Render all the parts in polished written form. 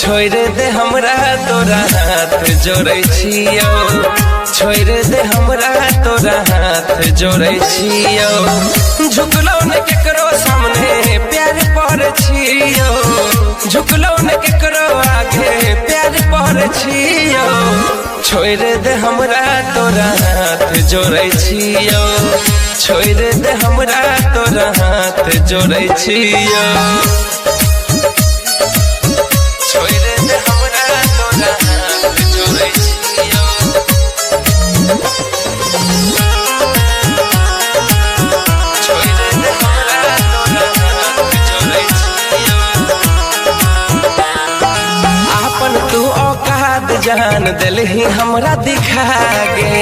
छोड़ दे हमरा तोरा हाथ जोड़े छियो, छोड़ दे हमरा तोरा हाथ जोड़े छियो। झुकलो न केकरो सामने प्यार पर छियो, झुकलो न केकरो आगे प्यार पर छियो। छोड़ दे हमरा तोरा हाथ जोड़े छियो, छोड़ दे हमरा तोरा हाथ जोड़े छियो। जान दिलही हमरा दिखा गे,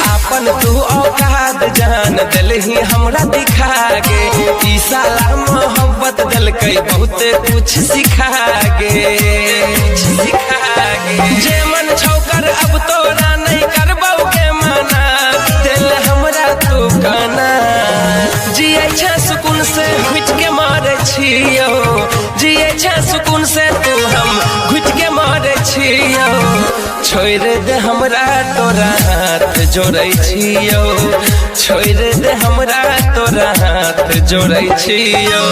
अपन तू औकात जान दिलही हमरा दिखा गे। ई साला मोहब्बत दिलकै बहुत कुछ सिखा गे, जे मन छौकर अब तोरा नहीं करबौ के माना। दिल हमरा तू काना जियै छै सुकून से घुट के मारे छियो, जियै छै सुकून से तू हम घुट के मारे छियो। छोड़ दे हमरा तोरा हाथ जोड़े छियो, छोड़ दे हमरा तोरा हाथ जोड़े छियो।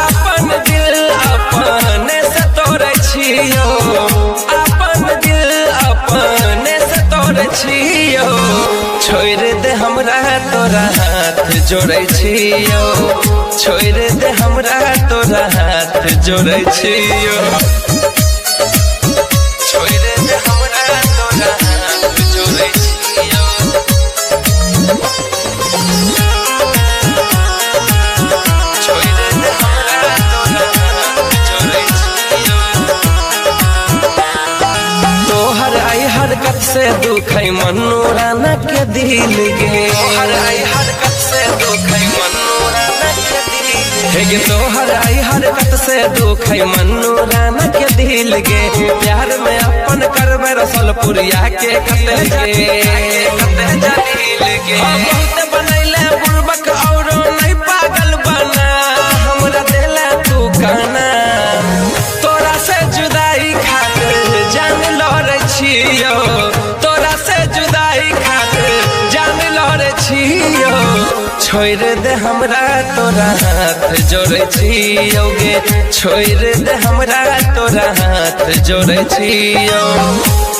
अपन दिल अपने से तोड़े छियो, अपन दिल अपने से तोड़े छियो। छोड़ दे हमरा तोरा हाथ जोड़े छियो, छोड़ दे हमरा तोरा हाथ जोड़े छियो। छोड़ दे हमरा तोरा हाथ जोड़े छियो, छोड़ दे हमरा तोरा हाथ जोड़े छियो। तोहर आई हरकत से दुख है मन्नू राना के दिल गे, तोहर आई हरकत से दुख है मन्नू राना के दिल गे, तोहर आई हरकत से दुख है मन्नू राना के दिल गे। प्यार में अपन करबे रसलपुरिया के कते जलील गे। बहुत बनैले बुड़बक औरो नहीं पागल बना, हमरा देला तू काना। तोरा से जुदाई खातिर जान लड़े छियो, तोरा से जुदाई खातिर जान लड़े छियो। छोड़ दे हमरा तोरा हाथ जोड़े छियो गे, छोड़ दे हमरा तोरा हाथ जोड़े छियो।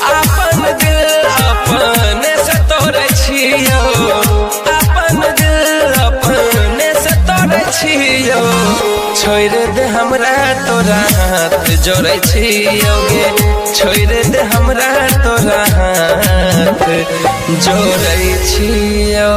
अपन दिल अपने से तोड़े छियो, अपन दिल अपने से तोड़े छियो। छोड़ दे हमरा तोरा हाथ जोड़े छियो गे, छोड़ दे हमरा तोरा हाथ जोड़े छियो।